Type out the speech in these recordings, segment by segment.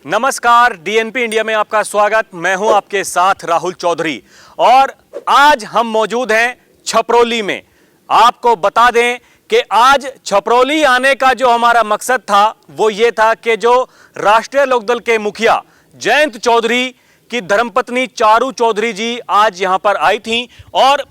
नमस्कार, DNP India में आपका स्वागत। मैं हूं आपके साथ राहुल चौधरी और आज हम मौजूद हैं छपरौली में। आपको बता दें कि आज छपरौली आने का जो हमारा मकसद था वो ये था कि जो राष्ट्रीय लोकदल के मुखिया जयंत चौधरी की धर्मपत्नी चारू चौधरी जी आज यहां पर आई थी और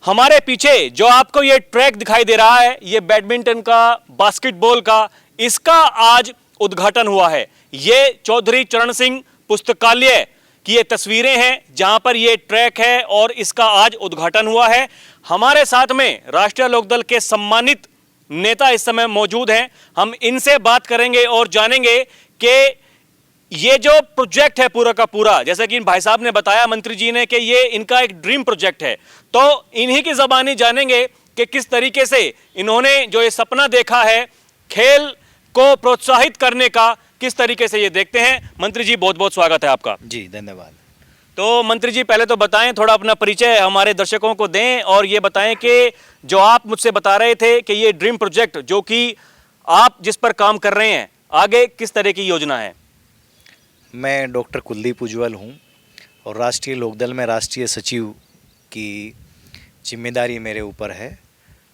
हमारे पीछे जो आपको ये ट्रैक दिखाई दे रहा है, ये बैडमिंटन का, बास्केटबॉल का, इसका आज उद्घाटन हुआ है। ये चौधरी चरण सिंह पुस्तकालय की ये तस्वीरें हैं जहां पर ये ट्रैक है और इसका आज उद्घाटन हुआ है। हमारे साथ में राष्ट्रीय लोकदल के सम्मानित नेता इस समय मौजूद हैं। हम इनसे बात करेंगे और जानेंगे कि ये जो प्रोजेक्ट है पूरा का पूरा, जैसे कि भाई साहब ने बताया, मंत्री जी ने, कि ये इनका एक ड्रीम प्रोजेक्ट है, तो इन्हीं की ज़बानी जानेंगे कि किस तरीके से इन्होंने जो ये सपना देखा है खेल को प्रोत्साहित करने का, किस तरीके से ये देखते हैं। मंत्री जी, बहुत बहुत स्वागत है आपका। जी धन्यवाद। तो मंत्री जी, पहले तो बताएं, थोड़ा अपना परिचय हमारे दर्शकों को दें और ये बताएं कि जो आप मुझसे बता रहे थे कि ये ड्रीम प्रोजेक्ट जो कि आप जिस पर काम कर रहे हैं, आगे किस तरह की योजना है। मैं डॉक्टर कुलदीप उज्ज्वल हूँ और राष्ट्रीय लोकदल में राष्ट्रीय सचिव की जिम्मेदारी मेरे ऊपर है।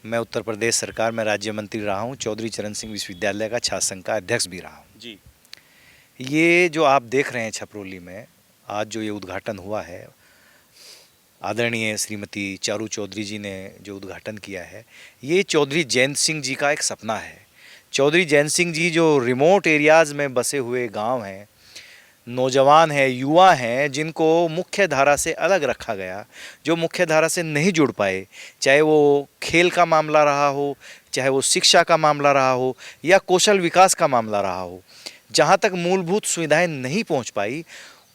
मैं उत्तर प्रदेश सरकार में राज्य मंत्री रहा हूँ, चौधरी चरण सिंह विश्वविद्यालय का छात्र संघ का अध्यक्ष भी रहा हूँ जी। ये जो आप देख रहे हैं छपरौली में आज जो ये उद्घाटन हुआ है, आदरणीय श्रीमती चारू चौधरी जी ने जो उद्घाटन किया है, ये चौधरी जयंत सिंह जी का एक सपना है। चौधरी जयंत सिंह जी जो रिमोट एरियाज़ में बसे हुए गांव हैं, नौजवान हैं, युवा हैं, जिनको मुख्य धारा से अलग रखा गया, जो मुख्य धारा से नहीं जुड़ पाए, चाहे वो खेल का मामला रहा हो, चाहे वो शिक्षा का मामला रहा हो या कौशल विकास का मामला रहा हो, जहाँ तक मूलभूत सुविधाएं नहीं पहुँच पाई,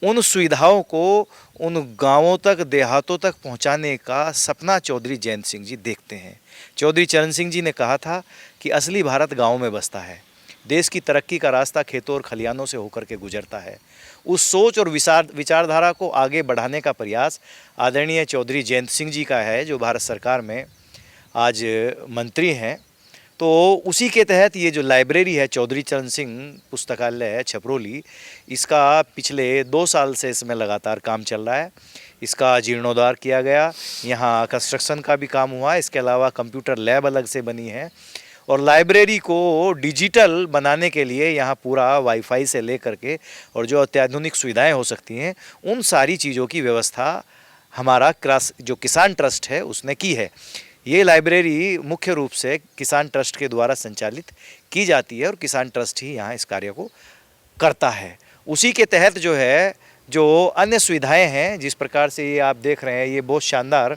उन सुविधाओं को उन गांवों तक, देहातों तक पहुंचाने का सपना चौधरी जयंत सिंह जी देखते हैं। चौधरी चरण सिंह जी ने कहा था कि असली भारत गाँव में बसता है, देश की तरक्की का रास्ता खेतों और खलिहानों से होकर के गुजरता है। उस सोच और विचारधारा को आगे बढ़ाने का प्रयास आदरणीय चौधरी जयंत सिंह जी का है, जो भारत सरकार में आज मंत्री हैं। तो उसी के तहत ये जो लाइब्रेरी है चौधरी चरण सिंह पुस्तकालय है छपरौली, इसका पिछले 2 साल से इसमें लगातार काम चल रहा है। इसका जीर्णोद्धार किया गया, यहाँ कंस्ट्रक्शन का भी काम हुआ। इसके अलावा कंप्यूटर लैब अलग से बनी है और लाइब्रेरी को डिजिटल बनाने के लिए यहाँ पूरा वाईफाई से लेकर के और जो अत्याधुनिक सुविधाएं हो सकती हैं, उन सारी चीज़ों की व्यवस्था हमारा जो किसान ट्रस्ट है उसने की है। ये लाइब्रेरी मुख्य रूप से किसान ट्रस्ट के द्वारा संचालित की जाती है और किसान ट्रस्ट ही यहाँ इस कार्य को करता है। उसी के तहत जो है, जो अन्य सुविधाएँ हैं, जिस प्रकार से ये आप देख रहे हैं, ये बहुत शानदार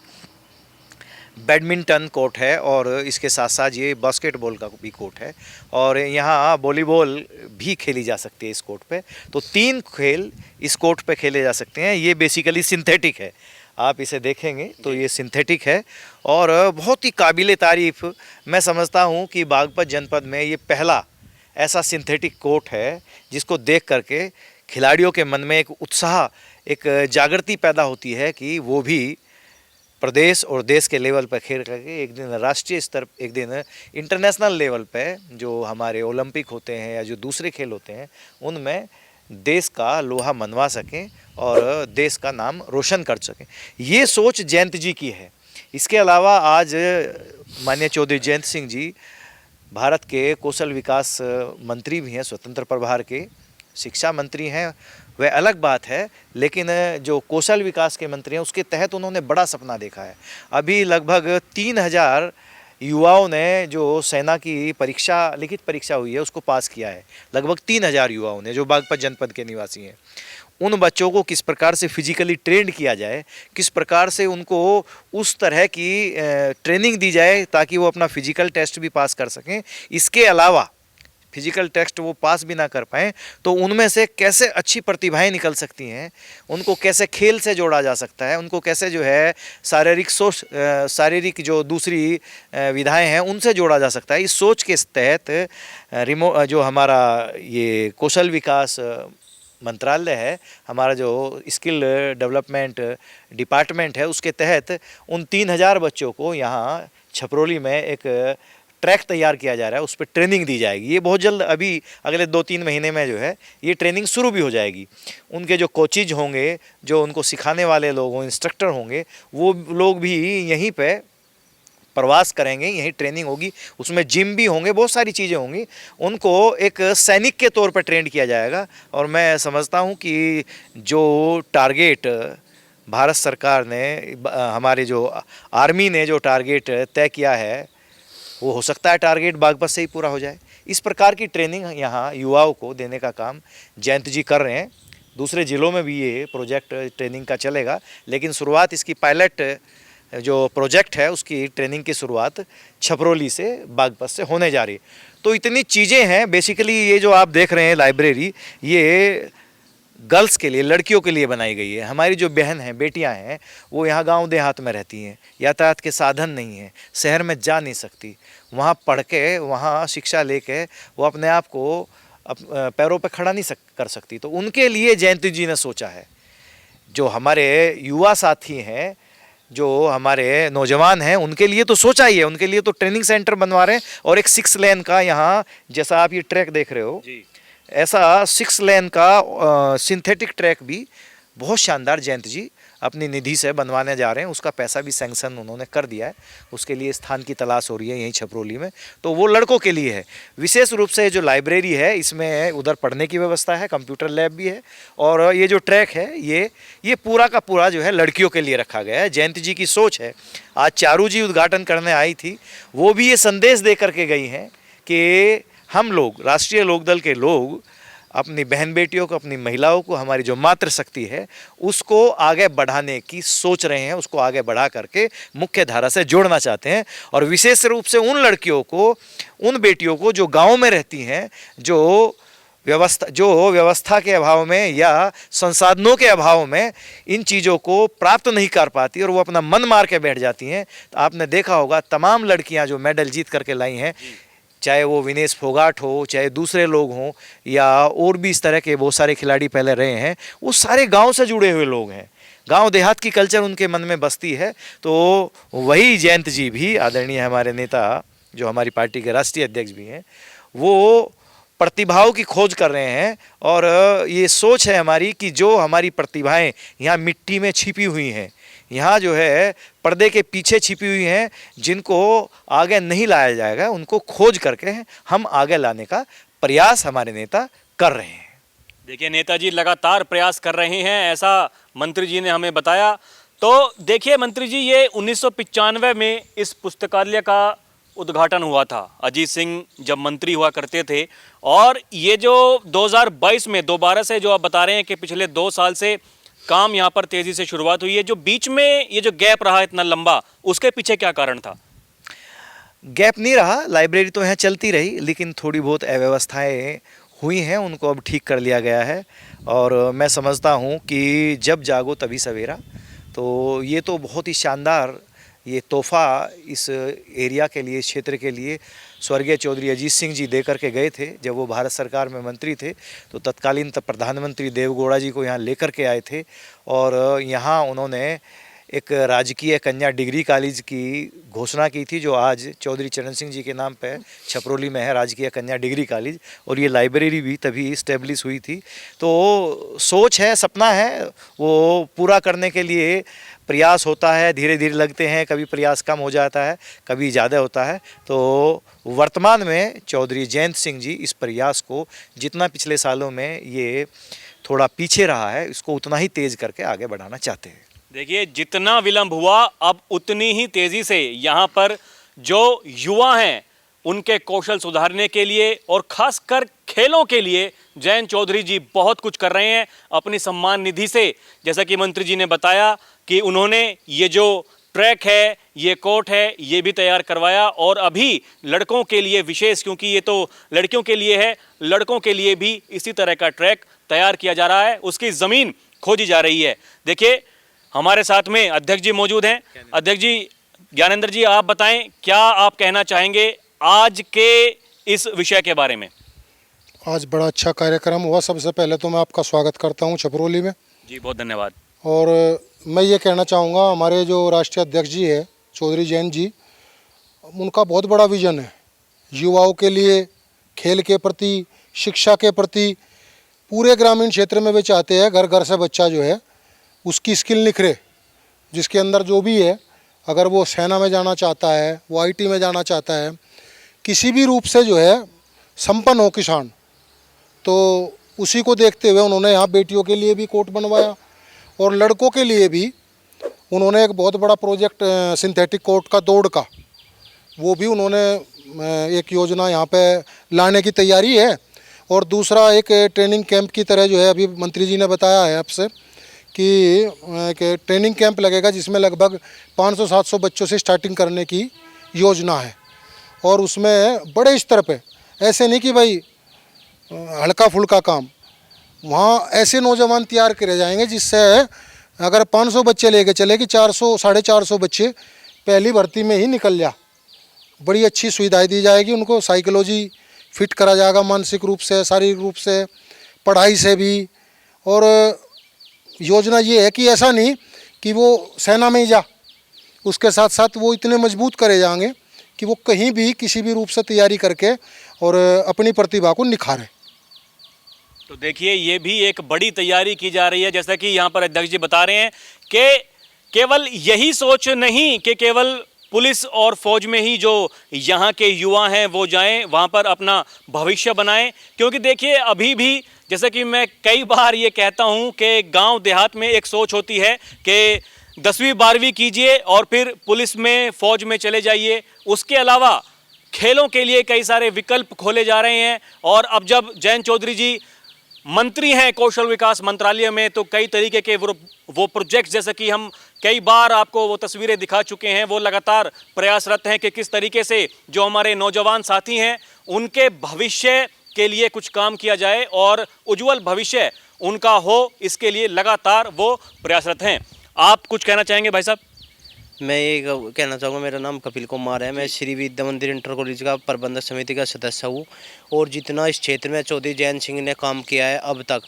बैडमिंटन कोर्ट है और इसके साथ साथ ये बास्केटबॉल का भी कोर्ट है और यहाँ वॉलीबॉल भी खेली जा सकती है इस कोर्ट पे। तो 3 खेल इस कोर्ट पे खेले जा सकते हैं। ये बेसिकली सिंथेटिक है, आप इसे देखेंगे तो ये सिंथेटिक है और बहुत ही काबिले तारीफ़ मैं समझता हूँ कि बागपत जनपद में ये पहला ऐसा सिंथेटिक कोर्ट है जिसको देख करके खिलाड़ियों के मन में एक उत्साह, एक जागृति पैदा होती है कि वो भी प्रदेश और देश के लेवल पर खेल करके एक दिन राष्ट्रीय स्तर, एक दिन इंटरनेशनल लेवल पे जो हमारे ओलंपिक होते हैं या जो दूसरे खेल होते हैं, उनमें देश का लोहा मनवा सकें और देश का नाम रोशन कर सकें। ये सोच जयंत जी की है। इसके अलावा आज माननीय चौधरी जयंत सिंह जी भारत के कौशल विकास मंत्री भी हैं, स्वतंत्र प्रभार के शिक्षा मंत्री हैं, वह अलग बात है, लेकिन जो कौशल विकास के मंत्री हैं उसके तहत उन्होंने बड़ा सपना देखा है। अभी लगभग 3000 युवाओं ने जो सेना की परीक्षा, लिखित परीक्षा हुई है, उसको पास किया है। लगभग 3000 युवाओं ने, जो बागपत जनपद के निवासी हैं। उन बच्चों को किस प्रकार से फिजिकली ट्रेंड किया जाए, किस प्रकार से उनको उस तरह की ट्रेनिंग दी जाए ताकि वो अपना फिजिकल टेस्ट भी पास कर सकें। इसके अलावा फिजिकल टेस्ट वो पास भी ना कर पाएँ तो उनमें से कैसे अच्छी प्रतिभाएं निकल सकती हैं, उनको कैसे खेल से जोड़ा जा सकता है, उनको कैसे जो है शारीरिक जो दूसरी विधाएं हैं उनसे जोड़ा जा सकता है। इस सोच के तहत जो हमारा ये कौशल विकास मंत्रालय है, हमारा जो स्किल डेवलपमेंट डिपार्टमेंट है, उसके तहत उन 3000 बच्चों को यहाँ छपरौली में एक ट्रैक तैयार किया जा रहा है, उस पर ट्रेनिंग दी जाएगी। ये बहुत जल्द, अभी अगले 2-3 महीने में जो है ये ट्रेनिंग शुरू भी हो जाएगी। उनके जो कोचिज होंगे, जो उनको सिखाने वाले लोग हों, इंस्ट्रक्टर होंगे, वो लोग भी यहीं पे प्रवास करेंगे, यहीं ट्रेनिंग होगी। उसमें जिम भी होंगे, बहुत सारी चीज़ें होंगी। उनको एक सैनिक के तौर पर ट्रेंड किया जाएगा। और मैं समझता हूँ कि जो टारगेट भारत सरकार ने, हमारे जो आर्मी ने जो टारगेट तय किया है, वो हो सकता है टारगेट बागपत से ही पूरा हो जाए। इस प्रकार की ट्रेनिंग यहाँ युवाओं को देने का काम जयंत जी कर रहे हैं। दूसरे ज़िलों में भी ये प्रोजेक्ट ट्रेनिंग का चलेगा, लेकिन शुरुआत इसकी पायलट जो प्रोजेक्ट है उसकी ट्रेनिंग की शुरुआत छपरोली से, बागपत से होने जा रही है। तो इतनी चीज़ें हैं। बेसिकली ये जो आप देख रहे हैं लाइब्रेरी, ये गर्ल्स के लिए, लड़कियों के लिए बनाई गई है। हमारी जो बहन हैं, बेटियां हैं, वो यहाँ गांव देहात में रहती हैं, यातायात के साधन नहीं हैं, शहर में जा नहीं सकती। वहाँ पढ़ के, वहाँ शिक्षा लेके वो अपने आप को पैरों पे खड़ा नहीं कर सकती। तो उनके लिए जयंती जी ने सोचा है। जो हमारे युवा साथी हैं, जो हमारे नौजवान हैं, उनके लिए तो सोचा ही है। उनके लिए तो ट्रेनिंग सेंटर बनवा रहे हैं। और एक 6 लेन का यहाँ, जैसा आप ये ट्रैक देख रहे हो जी, ऐसा 6 लेन का सिंथेटिक ट्रैक भी बहुत शानदार जयंत जी अपनी निधि से बनवाने जा रहे हैं। उसका पैसा भी सैंक्शन उन्होंने कर दिया है। उसके लिए स्थान की तलाश हो रही है यहीं छपरोली में। तो वो लड़कों के लिए है। विशेष रूप से जो लाइब्रेरी है, इसमें उधर पढ़ने की व्यवस्था है, कंप्यूटर लैब भी है। और ये जो ट्रैक है, ये पूरा का पूरा जो है लड़कियों के लिए रखा गया है। जयंत जी की सोच है। आज चारू जी उद्घाटन करने आई थी, वो भी ये संदेश दे करके गई हैं कि हम लोग, राष्ट्रीय लोकदल के लोग, अपनी बहन बेटियों को, अपनी महिलाओं को, हमारी जो मातृशक्ति है, उसको आगे बढ़ाने की सोच रहे हैं। उसको आगे बढ़ा करके मुख्य धारा से जोड़ना चाहते हैं। और विशेष रूप से उन लड़कियों को, उन बेटियों को जो गांव में रहती हैं, जो व्यवस्था के अभाव में या संसाधनों के अभाव में इन चीज़ों को प्राप्त नहीं कर पाती और वो अपना मन मार के बैठ जाती हैं। तो आपने देखा होगा तमाम लड़कियां जो मेडल जीत करके लाई हैं, चाहे वो विनेश फोगाट हो, चाहे दूसरे लोग हों, या और भी इस तरह के बहुत सारे खिलाड़ी पहले रहे हैं, वो सारे गांव से जुड़े हुए लोग हैं। गांव देहात की कल्चर उनके मन में बसती है। तो वही जयंत जी भी, आदरणीय हमारे नेता, जो हमारी पार्टी के राष्ट्रीय अध्यक्ष भी हैं, वो प्रतिभाओं की खोज कर रहे हैं। और ये सोच है हमारी कि जो हमारी प्रतिभाएं यहाँ मिट्टी में छिपी हुई हैं, यहाँ जो है पर्दे के पीछे छिपी हुई हैं, जिनको आगे नहीं लाया जाएगा, उनको खोज करके हम आगे लाने का प्रयास हमारे नेता कर रहे हैं। देखिए, नेताजी लगातार प्रयास कर रहे हैं, ऐसा मंत्री जी ने हमें बताया। तो देखिए मंत्री जी, ये 1995 में इस पुस्तकालय का उद्घाटन हुआ था। अजीत सिंह जब मंत्री हुआ करते थे। और ये जो 2022 में दोबारा से, जो आप बता रहे हैं कि पिछले 2 साल से काम यहाँ पर तेजी से शुरुआत हुई है, जो बीच में ये जो गैप रहा इतना लंबा, उसके पीछे क्या कारण था? गैप नहीं रहा, लाइब्रेरी तो यहाँ चलती रही, लेकिन थोड़ी बहुत अव्यवस्थाएं हुई हैं, उनको अब ठीक कर लिया गया है। और मैं समझता हूँ कि जब जागो तभी सवेरा। तो ये तो बहुत ही शानदार ये तोहफा इस एरिया के लिए, क्षेत्र के लिए स्वर्गीय चौधरी अजीत सिंह जी दे करके गए थे। जब वो भारत सरकार में मंत्री थे तो तत्कालीन प्रधानमंत्री देवगौड़ा जी को यहाँ लेकर के आए थे। और यहाँ उन्होंने एक राजकीय कन्या डिग्री कॉलेज की घोषणा की थी, जो आज चौधरी चरण सिंह जी के नाम पे छपरोली में है, राजकीय कन्या डिग्री कॉलेज। और ये लाइब्रेरी भी तभी इस्टेब्लिश हुई थी। तो सोच है, सपना है, वो पूरा करने के लिए प्रयास होता है, धीरे धीरे लगते हैं, कभी प्रयास कम हो जाता है, कभी ज़्यादा होता है। तो वर्तमान में चौधरी जयंत सिंह जी इस प्रयास को, जितना पिछले सालों में ये थोड़ा पीछे रहा है, इसको उतना ही तेज़ करके आगे बढ़ाना चाहते हैं। देखिए, जितना विलंब हुआ, अब उतनी ही तेज़ी से यहाँ पर जो युवा हैं उनके कौशल सुधारने के लिए और खासकर खेलों के लिए जयंत चौधरी जी बहुत कुछ कर रहे हैं अपनी सम्मान निधि से। जैसा कि मंत्री जी ने बताया कि उन्होंने ये जो ट्रैक है, ये कोर्ट है, ये भी तैयार करवाया। और अभी लड़कों के लिए विशेष, क्योंकि ये तो लड़कियों के लिए है, लड़कों के लिए भी इसी तरह का ट्रैक तैयार किया जा रहा है, उसकी ज़मीन खोजी जा रही है। देखिए, हमारे साथ में अध्यक्ष जी मौजूद हैं। अध्यक्ष जी, ज्ञानेंद्र जी, आप बताएं क्या आप कहना चाहेंगे आज के इस विषय के बारे में? आज बड़ा अच्छा कार्यक्रम हुआ। सबसे पहले तो मैं आपका स्वागत करता हूं छपरोली में। जी, बहुत धन्यवाद। और मैं ये कहना चाहूँगा, हमारे जो राष्ट्रीय अध्यक्ष जी है चौधरी जयंत जी, उनका बहुत बड़ा विज़न है युवाओं के लिए, खेल के प्रति, शिक्षा के प्रति पूरे ग्रामीण क्षेत्र में वे चाहते हैं घर घर से बच्चा जो है उसकी स्किल निखरे, जिसके अंदर जो भी है, अगर वो सेना में जाना चाहता है, वो आईटी में जाना चाहता है, किसी भी रूप से जो है संपन्न हो किसान, तो उसी को देखते हुए उन्होंने यहाँ बेटियों के लिए भी कोर्ट बनवाया और लड़कों के लिए भी उन्होंने एक बहुत बड़ा प्रोजेक्ट सिंथेटिक कोर्ट का दौड़ का, वो भी उन्होंने एक योजना यहाँ पे लाने की तैयारी है। और दूसरा एक ट्रेनिंग कैंप की तरह जो है, अभी मंत्री जी ने बताया है आपसे कि एक ट्रेनिंग कैंप लगेगा जिसमें लगभग 500-700 बच्चों से स्टार्टिंग करने की योजना है। और उसमें बड़े स्तर पे, ऐसे नहीं कि भाई हल्का फुल्का काम, वहाँ ऐसे नौजवान तैयार करे जाएंगे जिससे अगर 500 बच्चे लेके चले कि 400-450 बच्चे पहली भर्ती में ही निकल जा, बड़ी अच्छी सुविधाएं दी जाएगी उनको, साइकोलॉजी फिट करा जाएगा, मानसिक रूप से, शारीरिक रूप से, पढ़ाई से भी। और योजना ये है कि ऐसा नहीं कि वो सेना में ही जा, उसके साथ साथ वो इतने मजबूत करे जाएंगे कि वो कहीं भी किसी भी रूप से तैयारी करके और अपनी प्रतिभा को निखारे। तो देखिए, ये भी एक बड़ी तैयारी की जा रही है, जैसा कि यहाँ पर अध्यक्ष जी बता रहे हैं कि केवल यही सोच नहीं कि केवल पुलिस और फौज में ही जो यहाँ के युवा हैं वो जाएं, वहाँ पर अपना भविष्य बनाएं। क्योंकि देखिए, अभी भी जैसा कि मैं कई बार ये कहता हूँ कि गांव देहात में एक सोच होती है कि 10वीं 12वीं कीजिए और फिर पुलिस में, फौज में चले जाइए। उसके अलावा खेलों के लिए कई सारे विकल्प खोले जा रहे हैं। और अब जब जयंत चौधरी जी मंत्री हैं कौशल विकास मंत्रालय में, तो कई तरीके के वो प्रोजेक्ट, जैसे कि हम कई बार आपको वो तस्वीरें दिखा चुके हैं, वो लगातार प्रयासरत हैं कि किस तरीके से जो हमारे नौजवान साथी हैं उनके भविष्य के लिए कुछ काम किया जाए और उज्जवल भविष्य उनका हो, इसके लिए लगातार वो प्रयासरत हैं। आप कुछ कहना चाहेंगे भाई साहब? मैं ये कहना चाहूँगा, मेरा नाम कपिल कुमार है, मैं श्री विद्या मंदिर इंटर कॉलेज का प्रबंधक समिति का सदस्य हूँ। और जितना इस क्षेत्र में चौधरी जयंत सिंह ने काम किया है अब तक,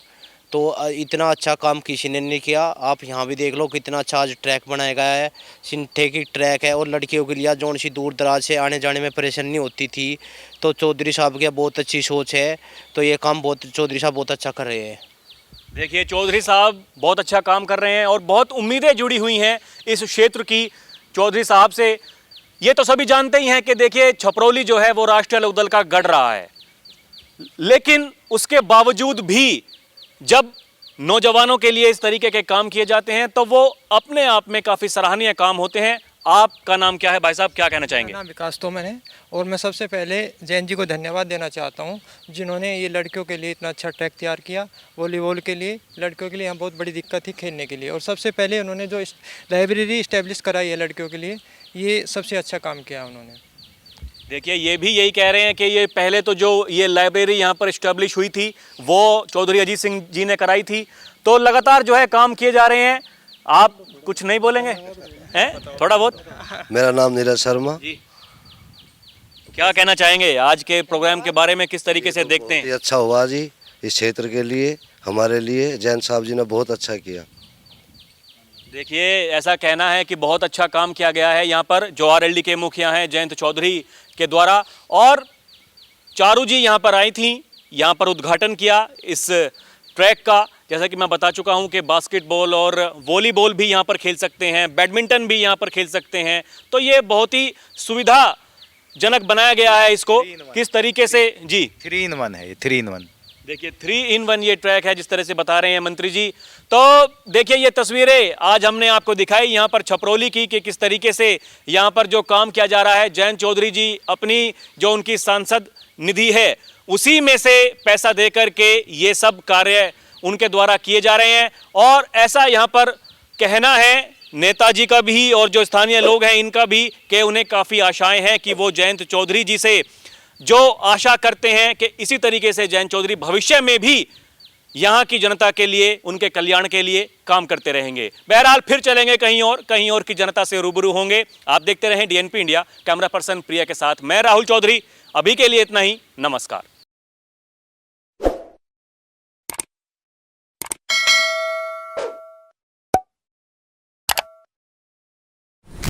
तो इतना अच्छा काम किसी ने नहीं किया। आप यहाँ भी देख लो कितना अच्छा आज ट्रैक बनाया गया है, सिंथेटिक ट्रैक है। और लड़कियों के लिए जौन सी दूर दराज से आने जाने में परेशानी होती थी, तो चौधरी साहब की बहुत अच्छी सोच है, तो ये काम चौधरी साहब बहुत अच्छा कर रहे हैं। देखिए, चौधरी साहब बहुत अच्छा काम कर रहे हैं और बहुत उम्मीदें जुड़ी हुई हैं इस क्षेत्र की चौधरी साहब से। ये तो सभी जानते ही हैं कि देखिए, छपरौली जो है वो राष्ट्रीय लोकदल का गढ़ रहा है, लेकिन उसके बावजूद भी जब नौजवानों के लिए इस तरीके के काम किए जाते हैं तो वो अपने आप में काफ़ी सराहनीय काम होते हैं। आपका नाम क्या है भाई साहब, क्या कहना चाहेंगे? मेरा नाम विकास तोमर है और मैं सबसे पहले जैन जी को धन्यवाद देना चाहता हूं, जिन्होंने ये लड़कियों के लिए इतना अच्छा ट्रैक तैयार किया। वॉलीबॉल के लिए, लड़कियों के लिए यहाँ बहुत बड़ी दिक्कत थी खेलने के लिए, और सबसे पहले उन्होंने जो लाइब्रेरी इस्टेब्लिश कराई है लड़कियों के लिए, ये सबसे अच्छा काम किया उन्होंने। देखिए, ये भी यही कह रहे हैं कि ये पहले तो जो ये लाइब्रेरी यहाँ पर इस्टेब्लिश हुई थी वो चौधरी अजीत सिंह जी ने कराई थी, तो लगातार जो है काम किए जा रहे हैं। आप कुछ नहीं बोलेंगे हैं? थोड़ा बहुत। मेरा नाम नीरज शर्मा जी, क्या कहना चाहेंगे आज के प्रोग्राम के बारे में, किस तरीके से देखते हैं? ये अच्छा हुआ जी, इस क्षेत्र के लिए, हमारे लिए जैन साहब जी ने बहुत अच्छा किया। देखिए, ऐसा कहना है कि बहुत अच्छा काम किया गया है यहाँ पर, जो आरएलडी के मुखिया हैं जयंत चौधरी के द्वारा। और चारू जी यहाँ पर आई थी, यहाँ पर उद्घाटन किया इस ट्रैक का। जैसा कि मैं बता चुका हूँ कि बास्केटबॉल और वॉलीबॉल भी यहाँ पर खेल सकते हैं, बैडमिंटन भी यहाँ पर खेल सकते हैं। तो ये बहुत ही सुविधाजनक बनाया गया है इसको, किस तरीके से। जी, 3 in 1 है ये, 3 in 1। देखिए, 3 in 1 ये ट्रैक है, जिस तरह से बता रहे हैं मंत्री जी। तो देखिए, ये तस्वीरें आज हमने आपको दिखाई यहाँ पर छपरौली की, कि किस तरीके से यहाँ पर जो काम किया जा रहा है। जयंत चौधरी जी अपनी जो उनकी सांसद निधि है उसी में से पैसा दे करके ये सब कार्य उनके द्वारा किए जा रहे हैं। और ऐसा यहाँ पर कहना है नेताजी का भी और जो स्थानीय लोग हैं इनका भी, कि उन्हें काफ़ी आशाएं हैं कि वो जयंत चौधरी जी से जो आशा करते हैं कि इसी तरीके से जयंत चौधरी भविष्य में भी यहाँ की जनता के लिए, उनके कल्याण के लिए काम करते रहेंगे। बहरहाल फिर चलेंगे कहीं और की जनता से रूबरू होंगे। आप देखते रहें DNP इंडिया। कैमरा पर्सन प्रिया के साथ मैं राहुल चौधरी। अभी के लिए इतना ही, नमस्कार।